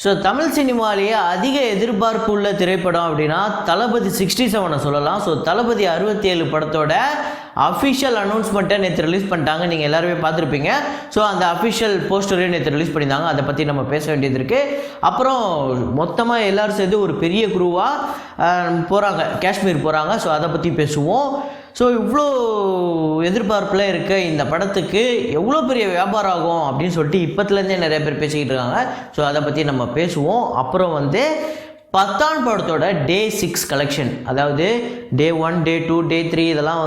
So Tamil சினிமாலேயே அதிக எதிர்பார்ப்பு உள்ள திரைப்படம் அப்படின்னா தளபதி 67 சொல்லலாம். ஸோ தளபதி 67 படத்தோட அஃபிஷியல் அனௌன்ஸ்மெண்ட்டை நேற்று ரிலீஸ் பண்ணிட்டாங்க. நீங்கள் எல்லாருமே பார்த்துருப்பீங்க. ஸோ அந்த அஃபிஷியல் போஸ்டரையும் நேற்று ரிலீஸ் பண்ணியிருந்தாங்க. அதை பற்றி நம்ம பேச வேண்டியது இருக்குது. அப்புறம் மொத்தமாக எல்லோரும் சேர்ந்து ஒரு பெரிய குரூவாக போகிறாங்க, காஷ்மீர் போகிறாங்க. ஸோ அதை பற்றி பேசுவோம். ஸோ இவ்வளோ எதிர்பார்ப்பில் இருக்க இந்த படத்துக்கு எவ்வளோ பெரிய வியாபாரம் ஆகும் அப்படின்னு சொல்லிட்டு இப்போத்துலேருந்தே நிறைய பேர் பேசிக்கிட்டு இருக்காங்க. ஸோ அதை பற்றி நம்ம பேசுவோம். அப்புறம் பத்தான் படத்தோட டே 6 கலெக்ஷன், அதாவது டே 1, டே 2, டே 3 இதெல்லாம்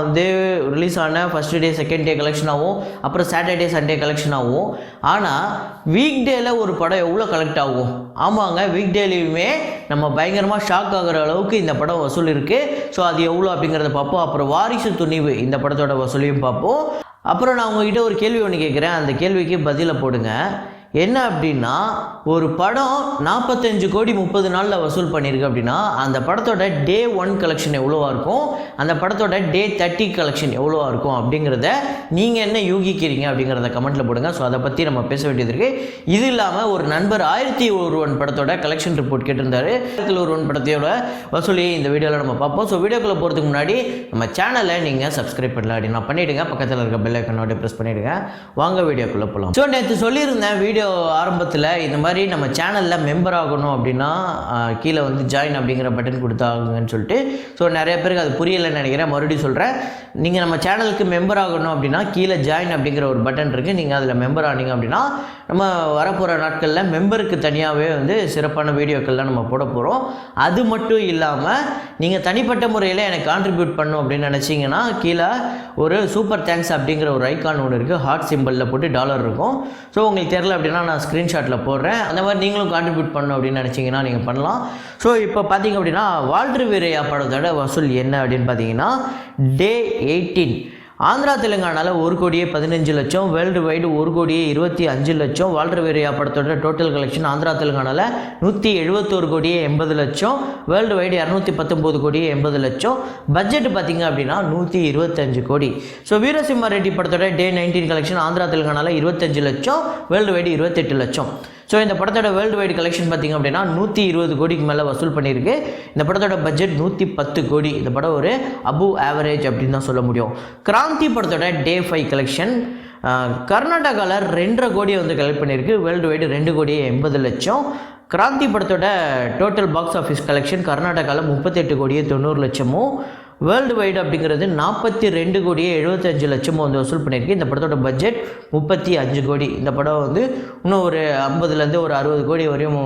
ரிலீஸ் ஆன first day, second day collection ஆகும். அப்புறம் சாட்டர்டே, சண்டே கலெக்ஷன் ஆகும். ஆனால் வீக் டேயில் ஒரு படம் எவ்வளோ கலெக்ட் ஆகும்? ஆமாங்க, வீக் டேலையுமே நம்ம பயங்கரமாக ஷாக் ஆகிற அளவுக்கு இந்த படம் வசூல் இருக்குது. ஸோ அது எவ்வளோ அப்படிங்கிறத பார்ப்போம். அப்புறம் வாரிசு துணிவு இந்த படத்தோட வசூலையும் பார்ப்போம். அப்புறம் நான் உங்ககிட்ட ஒரு கேள்வி ஒன்று கேட்குறேன், அந்த கேள்விக்கு பதிலை போடுங்க. என்ன அப்படின்னா, ஒரு படம் 45 கோடி 30 நாளில் வசூல் பண்ணியிருக்கு அப்படின்னா அந்த படத்தோட டே 1 கலெக்ஷன் எவ்வளோவா இருக்கும், அந்த படத்தோட டே 30 கலெக்ஷன் எவ்வளோவா இருக்கும் அப்படிங்கிறத நீங்கள் என்ன யூகிக்கிறீங்க அப்படிங்கிறத கமெண்ட்டில் போடுங்க. ஸோ அதை பற்றி நம்ம பேச வேண்டியது இருக்குது. இது இல்லாமல் ஒரு நண்பர் 1001 படத்தோட கலெக்ஷன் ரிப்போர்ட் கேட்டிருந்தாரு. 1001 படத்தோட வசூலியை இந்த வீடியோவில் நம்ம பார்ப்போம். ஸோ வீடியோக்குள்ளே போகிறதுக்கு முன்னாடி நம்ம சேனலை நீங்கள் சப்ஸ்கிரைப் பண்ணல அப்படின்னா பண்ணிவிடுங்க. பக்கத்தில் இருக்க பெல் ஐக்கனோட ப்ரெஸ் பண்ணிவிடுங்க. வாங்க வீடியோக்குள்ளே போகலாம். ஸோ நேற்று சொல்லியிருந்தேன் வீடியோ ஆரம்பத்தில், இந்த மாதிரி நம்ம சேனலில் மெம்பர் ஆகணும் அப்படின்னா கீழே ஜாயின் அப்படிங்கிற பட்டன் கொடுத்தாங்கன்னு சொல்லிட்டு. ஸோ நிறைய பேருக்கு அது புரியலைன்னு நினைக்கிறேன். மறுபடியும் சொல்கிறேன், நீங்கள் நம்ம சேனலுக்கு மெம்பர் ஆகணும் அப்படின்னா கீழே ஜாயின் அப்படிங்கிற ஒரு பட்டன் இருக்குது. நீங்கள் அதில் மெம்பர் ஆனீங்க அப்படின்னா நம்ம வரப்போகிற நாட்களில் மெம்பருக்கு தனியாகவே சிறப்பான வீடியோக்கள்லாம் நம்ம போட போகிறோம். அது மட்டும் இல்லாமல் நீங்கள் தனிப்பட்ட முறையில் எனக்கு கான்ட்ரிபியூட் பண்ணணும் அப்படின்னு நினச்சிங்கன்னா கீழே ஒரு சூப்பர் தேங்க்ஸ் அப்படிங்கிற ஒரு ஐக்கான் ஒன்று இருக்குது. ஹார்ட் சிம்பிளில் போட்டு டாலர் இருக்கும். ஸோ உங்களுக்கு தெரில அப்படின்னா நான் ஸ்க்ரீன்ஷாட்டில் போடுறேன். அந்த மாதிரி நீங்களும் கான்ட்ரிபியூட் பண்ணணும் அப்படின்னு நினச்சிங்கன்னா நீங்கள் பண்ணலாம். ஸோ இப்போ பார்த்தீங்க அப்படின்னா வால்டர் வீரையா படத்தோட வசூல் என்ன அப்படின்னு பார்த்தீங்கன்னா டே 18 ஆந்திரா தெலுங்கானாவில் 1,15,00,000, வேர்ல்டு வைடு 1,25,00,000. வால்டர் வீரையா படத்தோட டோட்டல் கலெக்ஷன் ஆந்திரா தெலுங்கானாவில் 171,80,00,000, வேர்ல்டு வைடு 219,80,00,000. பட்ஜெட் பார்த்தீங்க அப்படின்னா 125 கோடி. ஸோ வீரசிம்மா ரெட்டி படத்தோட டே 19 கலெக்ஷன் ஆந்திரா தெலுங்கானாவில் 25 லட்சம், வேர்ல்டு வைடு 28 லட்சம். ஸோ இந்த படத்தோட வேர்ல்டு வைடு கலெக்ஷன் பார்த்திங்க அப்படின்னா 120 கோடிக்கு மேலே வசூல் பண்ணியிருக்கு. இந்த படத்தோட பட்ஜெட் 110 கோடி. இந்த படம் ஒரு அபவ் ஆவரேஜ் அப்படின்னு தான் சொல்ல முடியும். கிராந்தி படத்தோட டே 5 கலெக்ஷன் கர்நாடகாவில் 2.5 கோடியை கலெக்ட் பண்ணியிருக்கு. World wide 2,80,00,000. கிராந்தி படத்தோட டோட்டல் பாக்ஸ் ஆஃபீஸ் கலெக்ஷன் கர்நாடகாவில் 38,90,00,000, வேர்ல்டு வைடு அப்படிங்கிறது 42,75,00,000 வசூல் பண்ணியிருக்கு. இந்த படத்தோட பட்ஜெட் 35 கோடி. இந்த படம் இன்னும் ஒரு 50லேருந்து ஒரு 60 கோடி வரையும்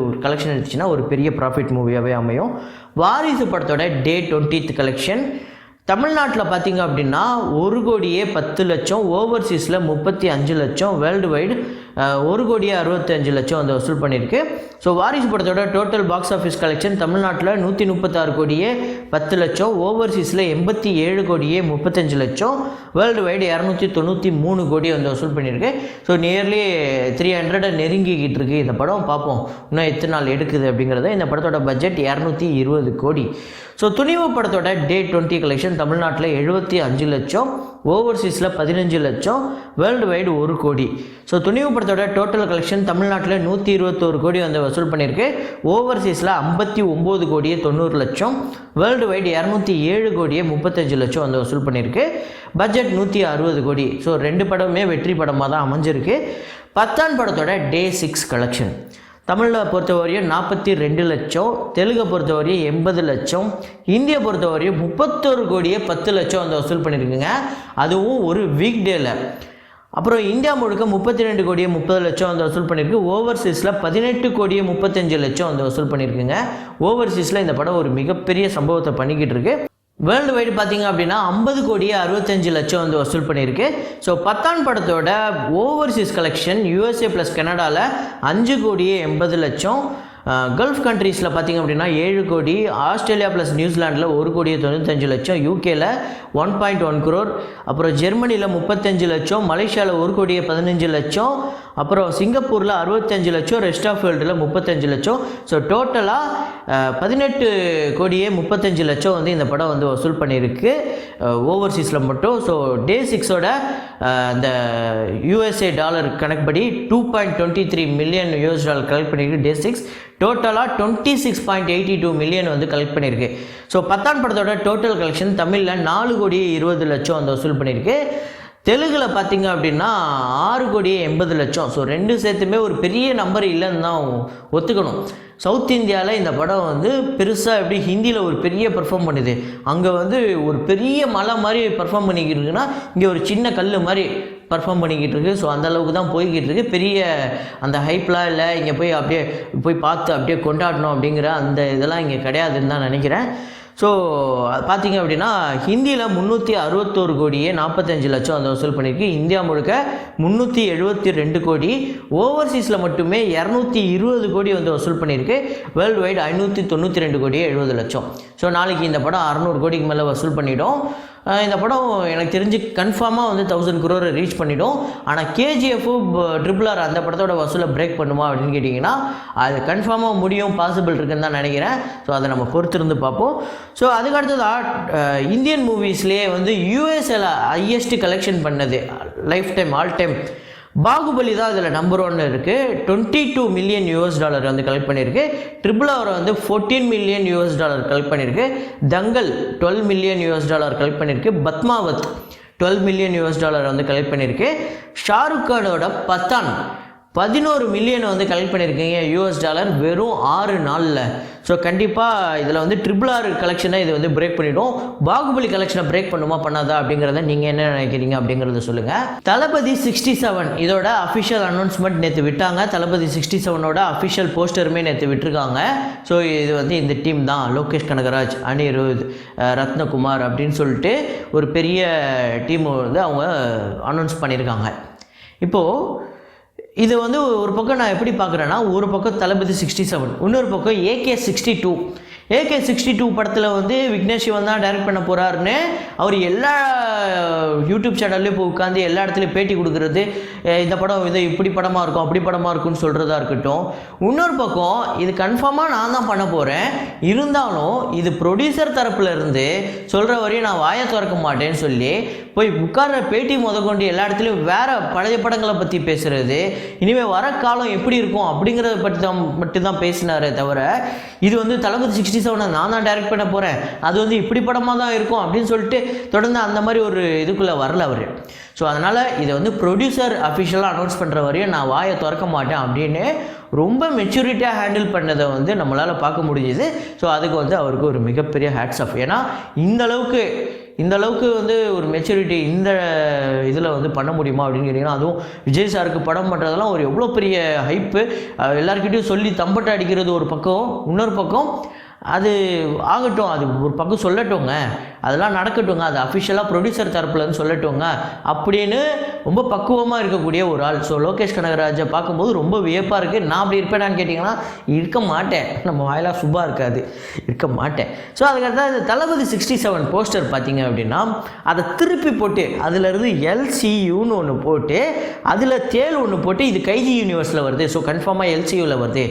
ஒரு கலெக்ஷன் எடுத்துச்சுன்னா ஒரு பெரிய ப்ராஃபிட் மூவியாகவே அமையும். வாரிசு படத்தோட டே 20th கலெக்ஷன் தமிழ்நாட்டில் பார்த்தீங்க அப்படின்னா 1,10,00,000, ஓவர்சீஸில் 35 லட்சம், வேர்ல்டு வைடு 1,65,00,000 வசூல் பண்ணியிருக்கு. ஸோ வாரிசு படத்தோட டோட்டல் பாக்ஸ் ஆஃபீஸ் கலெக்ஷன் தமிழ்நாட்டில் 136,10,00,000, ஓவர்சீஸில் 87,35,00,000, வேர்ல்டு வைடு 293 கோடி வசூல் பண்ணியிருக்கு. ஸோ நியர்லி 300 நெருங்கிக்கிட்டு இருக்குது இந்த படம். பார்ப்போம் இன்னும் எத்தனை நாள் எடுக்குது அப்படிங்கிறத. இந்த படத்தோட பட்ஜெட் 220 கோடி. ஸோ துணிவு படத்தோட டே 20 கலெக்ஷன் தமிழ்நாட்டில் 75 லட்சம், ஓவர்சீஸில் 15 லட்சம், வேர்ல்டு வைடு 1 கோடி. ஸோ துணிவு படத்தோட டோட்டல் கலெக்ஷன் தமிழ்நாட்டில் 121 கோடி வசூல் பண்ணியிருக்கு. ஓவர்சீஸில் 59 கோடியே 90 லட்சம், வேர்ல்டு வைடு 207 கோடியே 35 லட்சம் வசூல் பண்ணியிருக்கு. பட்ஜெட் 160 கோடி. ஸோ 2 படமுமே வெற்றி படமாக தான் அமைஞ்சிருக்கு. பத்தான் படத்தோட டே 6 கலெக்ஷன் தமிழில் பொறுத்தவரையும் 42 லட்சம், தெலுங்கை பொறுத்தவரையும் 80 லட்சம், இந்தியை பொறுத்தவரையும் 31 கோடியே 10 லட்சம் வசூல் பண்ணியிருக்குங்க. அதுவும் ஒரு வீக் டேல. அப்புறம் இந்தியா முழுக்க 32 கோடியே 30 லட்சம் வசூல் பண்ணியிருக்கு. ஓவர்சீஸில் 18 கோடியே 35 லட்சம் வசூல் பண்ணியிருக்குங்க. ஓவர்சீஸில் இந்த படம் ஒரு மிகப்பெரிய சம்பவத்தை பண்ணிக்கிட்டு இருக்கு. வேர்ல்டு வைடு பார்த்தீங்க அப்படின்னா 50 கோடியே 65 லட்சம் வசூல் பண்ணியிருக்கு. ஸோ பத்தான் படத்தோட ஓவர்சீஸ் கலெக்ஷன் USA ப்ளஸ் கனடாவில் 5 கோடியே 80 லட்சம், கல்ஃப் கண்ட்ரீஸில் பார்த்திங்க அப்படின்னா 7 கோடி, ஆஸ்திரேலியா ப்ளஸ் நியூசிலாண்டில் 1,95,00,000, யூகேல 1.1 crore, அப்புறம் ஜெர்மனியில் 35 லட்சம், மலேசியாவில் 1,15,00,000, அப்புறம் சிங்கப்பூரில் 65 லட்சம், ரெஸ்ட் ஆஃப் வேர்ல்டில் 35 லட்சம். ஸோ டோட்டலாக 18,35 லட்சம் வந்து இந்த படம் வந்து வசூல் பண்ணியிருக்கு ஓவர்சீஸில் மட்டும். ஸோ டே 6ஓட அந்த யூஎஸ்ஏ டாலர் கணக்குப்படி $2.23 மில்லியன் கலெக்ட் பண்ணியிருக்கு டே 6. டோட்டலாக 26.82 மில்லியன் வந்து கலெக்ட் பண்ணியிருக்கு. ஸோ பத்தான் படத்தோட டோட்டல் கலெக்ஷன் தமிழில் 4,20,00,000 வந்து வசூல் பண்ணியிருக்கு. தெலுங்கில் பார்த்திங்க அப்படின்னா 6,80,00,000. ஸோ ரெண்டு சேர்த்துமே ஒரு பெரிய நம்பர் இல்லைன்னு தான் ஒத்துக்கணும். சவுத் இந்தியாவில் இந்த படம் வந்து பெருசாக எப்படி ஹிந்தியில் ஒரு பெரிய பர்ஃபார்ம் பண்ணுது, அங்கே வந்து ஒரு பெரிய மலை மாதிரி பர்ஃபார்ம் பண்ணிக்கிட்டு இருக்குன்னா இங்கே ஒரு சின்ன கல் மாதிரி பர்ஃபார்ம் பண்ணிக்கிட்டு இருக்குது. ஸோ அந்தளவுக்கு தான் போய்கிட்டு இருக்குது. பெரிய அந்த ஹைப்லாம் இல்லை, இங்கே போய் அப்படியே போய் பார்த்து அப்படியே கொண்டாடணும் அப்படிங்கிற அந்த இதெல்லாம் இங்கே கிடையாதுன்னு தான் நினைக்கிறேன். ஸோ பார்த்திங்க அப்படின்னா ஹிந்தியில் 361 கோடியே 45 லட்சம் வந்து வசூல் பண்ணியிருக்கு. இந்தியா முழுக்க 372 கோடி, ஓவர்சீஸில் மட்டுமே 220 கோடி வந்து வசூல் பண்ணியிருக்கு. வேர்ல்டு வைடு 592 கோடியே 70 லட்சம். ஸோ நாளைக்கு இந்த படம் 600 கோடிக்கு மேலே வசூல் பண்ணிவிடும். இந்த படம் எனக்கு தெரிஞ்சு கன்ஃபார்மாக வந்து 1000 crore ரீச் பண்ணிவிடும். ஆனால் KGF RRR அந்த படத்தோட வசூலை பிரேக் பண்ணுமா அப்படின்னு கேட்டிங்கன்னா அது கன்ஃபார்மாக முடியும், பாசிபிள் இருக்குன்னு தான் நினைக்கிறேன். ஸோ அதை நம்ம பொறுத்திருந்து பார்ப்போம். ஸோ அதுக்கு அடுத்ததாக இந்தியன் மூவிஸ்லேயே வந்து யூஎஸ்ஏல ஹையஸ்ட் கலெக்ஷன் பண்ணது life time all time Baahubali தான் இதில் நம்பர் 1 இருக்குது. $22 மில்லியன் வந்து கலெக்ட் பண்ணியிருக்கு. RRR வந்து $14 மில்லியன் கலெக்ட் பண்ணியிருக்கு. தங்கல் $12 மில்லியன் கலெக்ட் பண்ணியிருக்கு. பத்மாவத் $12 மில்லியன் வந்து கலெக்ட் பண்ணியிருக்கு. ஷாருக் கானோட பத்தான் 11 மில்லியன் வந்து கலெக்ட் பண்ணியிருக்கீங்க வெறும் 6 நாளில். ஸோ கண்டிப்பாக இதில் வந்து RRR கலெக்ஷனை இது வந்து பிரேக் பண்ணிவிடும். பாகுபலி கலெக்ஷனை பிரேக் பண்ணுமா பண்ணாதா அப்படிங்கிறத நீங்கள் என்ன நினைக்கிறீங்க அப்படிங்கிறத சொல்லுங்கள். தளபதி 67 இதோட அஃபிஷியல் அனௌன்ஸ்மெண்ட் நேற்று விட்டாங்க. தளபதி 67ஓட அஃபிஷியல் போஸ்டருமே நேற்று விட்டுருக்காங்க. ஸோ இது வந்து இந்த டீம் தான், லோகேஷ் கனகராஜ், அனிருத், ரத்னகுமார் அப்படின்னு சொல்லிட்டு ஒரு பெரிய டீம் வந்து அவங்க அனௌன்ஸ் பண்ணியிருக்காங்க. இப்போது இது வந்து ஒரு பக்கம் நான் எப்படி பார்க்குறேன்னா, ஒரு பக்கம் தளபதி 67, இன்னொரு பக்கம் AK62 படத்தில் வந்து விக்னேஷ் சிவன் தான் டைரக்ட் பண்ண போகிறாருன்னு அவர் எல்லா யூடியூப் சேனல்லையும் போய் உட்காந்து எல்லா இடத்துலையும் பேட்டி கொடுக்குறது, இந்த படம் இது இப்படி படமாக இருக்கும் அப்படி படமாக இருக்குன்னு சொல்கிறதா இருக்கட்டும். இன்னொரு பக்கம் இது கன்ஃபார்மாக நான் தான் பண்ண போகிறேன், இருந்தாலும் இது ப்ரொடியூசர் தரப்பில் இருந்து சொல்கிற வரையும் நான் வாயை திறக்க மாட்டேன்னு சொல்லி போய் உட்கார்ற பேட்டி முதற்கொண்டு எல்லா இடத்துலையும் வேறு பழைய படங்களை பற்றி பேசுகிறது, இனிமேல் வர காலம் எப்படி இருக்கும் அப்படிங்கிறத பற்றி தான் மட்டும்தான் பேசினாரே தவிர இது வந்து தளபதி 67 நான் தான் டைரக்ட் பண்ண போகிறேன், அது வந்து இப்படி படமாக தான் இருக்கும் அப்படின்னு சொல்லிட்டு தொடர்ந்து அந்த மாதிரி ஒரு இதுக்குள்ளே வரல அவர். ஸோ அதனால் இதை வந்து ப்ரொடியூசர் அஃபிஷியலாக அனௌன்ஸ் பண்ணுற வரையும் நான் வாயை திறக்க மாட்டேன் அப்படின்னு ரொம்ப மெச்சூரிட்டியாக ஹேண்டில் பண்ணதை வந்து நம்மளால் பார்க்க முடியுது. ஸோ அதுக்கு வந்து அவருக்கு ஒரு மிகப்பெரிய ஹேட்ஸ் ஆஃப். ஏன்னா இந்த அளவுக்கு வந்து ஒரு மெச்சூரிட்டி இந்த இதில் வந்து பண்ண முடியுமா அப்படின்னு கேட்டிங்கன்னா, அதுவும் விஜய் சாருக்கு படம் பண்ணுறதெல்லாம் ஒரு எவ்வளோ பெரிய ஹைப்பு, எல்லாருக்கிட்டையும் சொல்லி தம்பட்டை அடிக்கிறது ஒரு பக்கம், இன்னொரு பக்கம் அது ஆகட்டும், அது ஒரு பக்கம் சொல்லட்டுங்க, அதெல்லாம் நடக்கட்டுங்க, அது அஃபிஷியலாக ப்ரொடியூசர் தரப்புலன்னு சொல்லட்டுங்க அப்படின்னு ரொம்ப பக்குவமாக இருக்கக்கூடிய ஒரு ஆள். ஸோ லோகேஷ் கனகராஜை பார்க்கும்போது ரொம்ப வியப்பாக இருக்குது. நான் அப்படி இருப்பேனான்னு கேட்டிங்கன்னா இருக்க மாட்டேன், நம்ம வாயிலாக சும்மா இருக்காது, இருக்க மாட்டேன். ஸோ அதுக்கடுத்து இந்த தளபதி 67 போஸ்டர் பார்த்திங்க அப்படின்னா அதை திருப்பி போட்டு அதிலிருந்து LCUன்னு ஒன்று போட்டு அதில் தேல் ஒன்று போட்டு இது கைதி யூனிவர்ஸில் வருது, ஸோ கன்ஃபார்மாக LCUவில் வருது.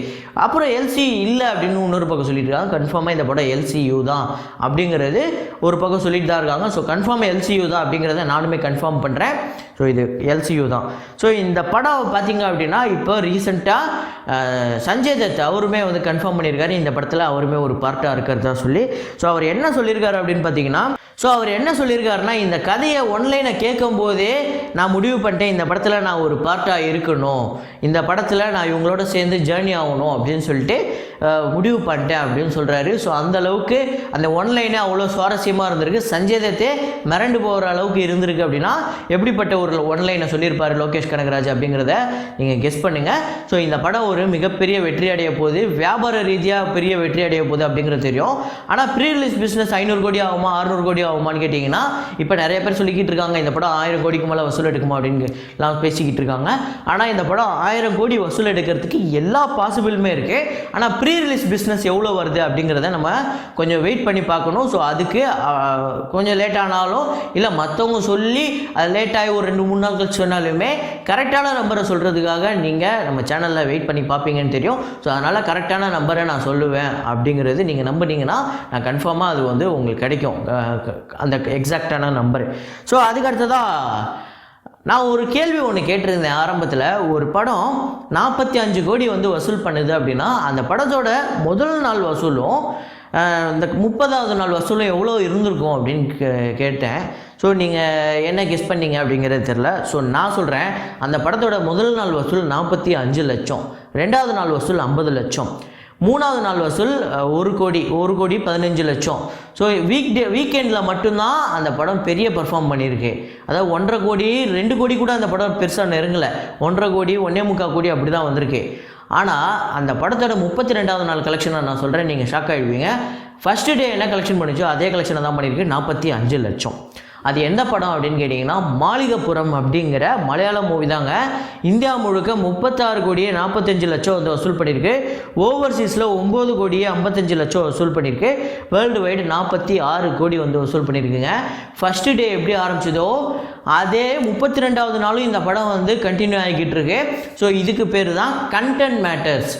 அப்புறம் LCU இல்லை அப்படின்னு இன்னொரு பக்கம் சொல்லிட்டு இருக்காங்க. கன்ஃபார்மாக இந்த படம் LCU தான் அப்படிங்கிறது ஒரு பக்கம் சொல்லிட்டு தான் இருக்காங்க. ஸோ கன்ஃபார்மாக LCU தான் அப்படிங்கிறத நானுமே கன்ஃபார்ம் பண்ணுறேன். ஸோ இது LCU தான். ஸோ இந்த படம் பார்த்திங்க அப்படின்னா இப்போ ரீசெண்டாக சஞ்சய் தத் அவருமே வந்து கன்ஃபார்ம் பண்ணியிருக்காரு இந்த படத்தில் அவருமே ஒரு பார்ட்டாக இருக்கிறதா சொல்லி. ஸோ அவர் என்ன சொல்லியிருக்காரு அப்படின்னு பார்த்தீங்கன்னா, அவர் என்ன சொல்லியிருக்காருன்னா, இந்த கதையை ஒன்லைனை கேட்கும்போதே நான் முடிவு பண்ணிட்டேன் இந்த படத்தில் நான் ஒரு பார்ட்டாக இருக்கணும், இந்த படத்தில் நான் இவங்களோட சேர்ந்து ஜேர்னி ஆகணும் அப்படின்னு சொல்லிட்டு முடிவு பண்ணிட்டேன் அப்படின்னு சொல்கிறாரு. ஸோ அந்தளவுக்கு அந்த ஒன்லைனே அவ்வளோ சுவாரஸ்யமாக இருந்திருக்கு. சஞ்சய் தத்தே மிரண்டு போகிற அளவுக்கு இருந்திருக்கு அப்படின்னா எப்படிப்பட்ட ஒரு ஒன்லைனை சொல்லியிருப்பார் லோகேஷ் கனகராஜ் அப்படிங்கிறத நீங்கள் கெஸ் பண்ணுங்கள். ஸோ இந்த படம் ஒரு மிகப்பெரிய வெற்றி அடைய போகுது, வியாபார ரீதியாக பெரிய வெற்றி அடைய போகுது அப்படிங்கிறது தெரியும். ஆனால் ப்ரீ ரிலீஸ் பிஸ்னஸ் 500 கோடி ஆகுமா 600 கோடி ஆகுமான்னு கேட்டிங்கன்னா இப்போ நிறைய பேர் சொல்லிக்கிட்டு இருக்காங்க இந்த படம் 1000 கோடிக்கு மேலே வசூல் எடுக்குமா அப்படின்னு எல்லாம் பேசிக்கிட்டு இருக்காங்க. ஆனால் இந்த படம் 1000 கோடி வசூல் எடுக்கிறதுக்கு எல்லா பாசிபிளுமே இருக்குது. ஆனால் ப்ரீ ரிலீஸ் பிஸ்னஸ் எவ்வளோ வருது அப்படிங்கிறத நம்ம கொஞ்சம் வெயிட் பண்ணி பார்க்கணும். ஸோ அதுக்கு கொஞ்சம் லேட் ஆனாலும் இல்லை மற்றவங்க சொல்லி அது லேட் ஆகி ஒரு 2-3 நாட்கள் சொன்னாலுமே கரெக்டான நம்பரை சொல்கிறதுக்காக நீங்கள் நம்ம சேனலில் வெயிட் பண்ணி பார்ப்பீங்கன்னு தெரியும். ஸோ அதனால் கரெக்டான நம்பரை நான் சொல்லுவேன் அப்படிங்கிறது நீங்கள் நம்பினீங்கன்னா நான் கன்ஃபார்மாக அது வந்து உங்களுக்கு கிடைக்கும் அந்த எக்ஸாக்டான நம்பரு. ஸோ அதுக்கு அடுத்ததாக நான் ஒரு கேள்வி ஒன்று கேட்டிருந்தேன் ஆரம்பத்தில். ஒரு படம் 45 கோடி வந்து வசூல் பண்ணுது அப்படின்னா அந்த படத்தோட முதல் நாள் வசூலும் இந்த 30வது நாள் வசூலும் எவ்வளோ இருந்திருக்கும் அப்படின்னு கேட்டேன். ஸோ நீங்கள் என்ன கெஸ் பண்ணீங்க அப்படிங்கிறது தெரில. ஸோ நான் சொல்கிறேன், அந்த படத்தோட முதல் நாள் வசூல் 45 லட்சம், 2வது நாள் வசூல் 50 லட்சம், 3வது நாள் வசூல் 1 கோடி 15 லட்சம். ஸோ வீக்கெண்டில் மட்டும்தான் அந்த படம் பெரிய பர்ஃபார்ம் பண்ணியிருக்கு. அதாவது 1.5 கோடி 2 கோடி கூட அந்த படம் பெருசாக நெருங்கலை. 1.5 கோடி 1.25 கோடி அப்படி தான் வந்திருக்கு. ஆனால் அந்த படத்தோட 32வது நாள் கலெக்ஷனை நான் சொல்கிறேன், நீங்கள் ஷாக் ஆகிடுவீங்க. ஃபஸ்ட்டு டே என்ன கலெக்ஷன் பண்ணிச்சோ அதே கலெக்ஷனை தான் பண்ணியிருக்கு, 45 லட்சம். அது எந்த படம் அப்படின்னு கேட்டிங்கன்னா மாளிகைப்புறம் அப்படிங்கிற மலையாள மூவி தாங்க. இந்தியா முழுக்க 36 கோடியே 45 லட்சம் வந்து வசூல் பண்ணியிருக்கு. ஓவர்சீஸில் 9 கோடியே 55 லட்சம் வசூல் பண்ணியிருக்கு. வேர்ல்டு வைடு 46 கோடி வந்து வசூல் பண்ணியிருக்குங்க. ஃபஸ்ட்டு டே எப்படி ஆரம்பிச்சதோ அதே 32வது நாளும் இந்த படம் வந்து கண்டினியூ ஆகிக்கிட்டு இருக்கு. ஸோ இதுக்கு பேர் தான் கண்டென்ட் மேட்டர்ஸ்.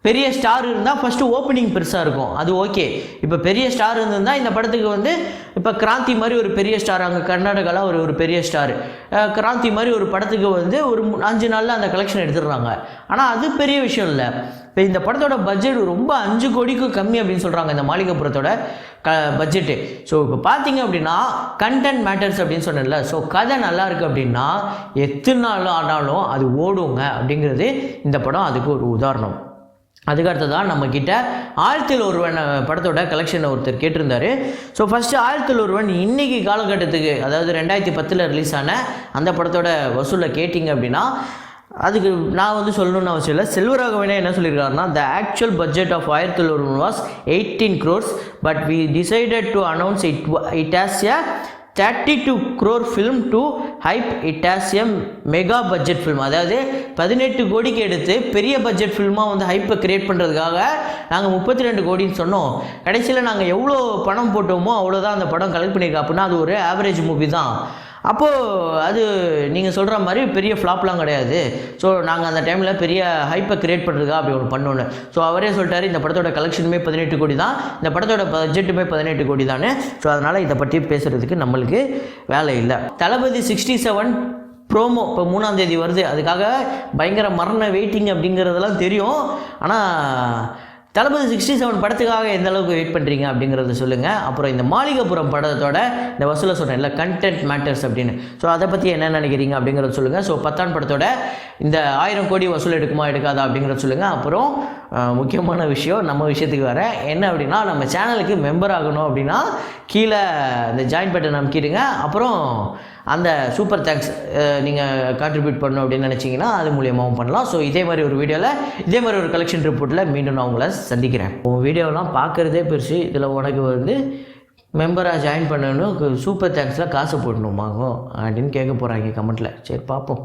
பெரிய ஸ்டார் இருந்தால் ஃபஸ்ட்டு ஓப்பனிங் பெருசாக இருக்கும், அது ஓகே. இப்போ பெரிய ஸ்டார் இருந்திருந்தால் இந்த படத்துக்கு வந்து இப்போ கிராந்தி மாதிரி ஒரு பெரிய ஸ்டார், அங்கே கர்நாடகாவில் ஒரு பெரிய ஸ்டார், கிராந்தி மாதிரி ஒரு படத்துக்கு வந்து ஒரு 5 நாளில் அந்த கலெக்ஷன் எடுத்துடுறாங்க. ஆனால் அது பெரிய விஷயம் இல்லை. இப்போ இந்த படத்தோட பட்ஜெட் ரொம்ப 5 கோடிக்கு கம்மி அப்படின்னு சொல்கிறாங்க இந்த மாளிகைப்புறத்தோட பட்ஜெட்டு. ஸோ இப்போ பார்த்தீங்க அப்படின்னா கண்டென்ட் மேட்டர்ஸ் அப்படின்னு சொன்னேன்ல. ஸோ கதை நல்லா இருக்குது அப்படின்னா எத்தனை நாள் ஆனாலும் அது ஓடுங்க அப்படிங்கிறது இந்த படம் அதுக்கு ஒரு உதாரணம். அதுக்கடுத்ததான் நம்மக்கிட்ட 1001 படத்தோட கலெக்ஷனை ஒருத்தர் கேட்டிருந்தார். ஸோ ஃபஸ்ட்டு 1001 இன்றைக்கி காலகட்டத்துக்கு, அதாவது 2010 ரிலீஸ் ஆன அந்த படத்தோட வசூலை கேட்டிங்க அப்படின்னா அதுக்கு நான் வந்து சொல்லணும்னு அவசியம் இல்லை. செல்வராகவனே என்ன சொல்லியிருக்காருன்னா, the actual budget of 1001 was 18 crores but we decided to announce it as a 32 crore film to hype it as a mega budget film. அதாவது 18 கோடிக்கு எடுத்து பெரிய பட்ஜெட் ஃபில்மாக வந்து ஹைப்பை க்ரியேட் பண்ணுறதுக்காக நாங்கள் 32 கோடின்னு சொன்னோம். கடைசியில் நாங்கள் எவ்வளோ பணம் போட்டோமோ அவ்வளோதான் அந்த படம் கலெக்ட் பண்ணியிருக்கோம். அப்படின்னா அது ஒரு ஆவரேஜ் மூவி தான். அப்போது அது நீங்கள் சொல்கிற மாதிரி பெரிய ஃப்ளாப்லாம் கிடையாது. ஸோ நாங்கள் அந்த டைமில் பெரிய ஹைப்பை க்ரியேட் பண்ணுறதுக்கா அப்படி ஒன்று பண்ணோன்னு. ஸோ அவரே சொல்லிட்டாரு, இந்த படத்தோட கலெக்ஷனுமே 18 கோடி தான், இந்த படத்தோட பட்ஜெட்டுமே 18 கோடி தானே. ஸோ அதனால் இதை பற்றி பேசுகிறதுக்கு நம்மளுக்கு வேலை இல்லை. தளபதி 67 ப்ரோமோ இப்போ 3ஆம் தேதி வருது. அதுக்காக பயங்கர மரண வெயிட்டிங் அப்படிங்கிறதெல்லாம் தெரியும். ஆனால் தளபதி 67 படத்துக்காக எந்த அளவுக்கு வெயிட் பண்ணுறீங்க அப்படிங்கிறத சொல்லுங்கள். அப்புறம் இந்த மாளிகைப்புறம் படத்தோட இந்த வசூலை சொன்னேன் இல்லை, கண்டென்ட் மேட்டர்ஸ் அப்படின்னு. ஸோ அதை பற்றி என்ன நினைக்கிறீங்க அப்படிங்கிறத சொல்லுங்கள். ஸோ 10ஆம் படத்தோட இந்த 1000 கோடி வசூல் எடுக்குமா எடுக்காதா அப்படிங்கிறத சொல்லுங்கள். அப்புறம் முக்கியமான விஷயம், நம்ம விஷயத்துக்கு வர என்ன அப்படின்னா, நம்ம சேனலுக்கு மெம்பர் ஆகணும் அப்படின்னா கீழே இந்த ஜாயின் பட்டன் அமைக்கிடுங்க. அப்புறம் அந்த சூப்பர் தேங்க்ஸ் நீங்கள் கான்ட்ரிபியூட் பண்ணணும் அப்படின்னு நினச்சிங்கன்னா அது மூலியமாகவும் பண்ணலாம். ஸோ இதே மாதிரி ஒரு வீடியோவில் இதே மாதிரி ஒரு கலெக்ஷன் ரிப்போர்ட்டில் மீண்டும் நான் உங்களை சந்திக்கிறேன். உங்கள் வீடியோலாம் பார்க்குறதே பெருசு, இதில் உனக்கு வந்து மெம்பராக ஜாயின் பண்ணணும், சூப்பர் தேங்க்ஸில் காசு போடணுமாகும் அப்படின்னு கேட்க போகிறாங்க கமெண்ட்டில். சரி பார்ப்போம்.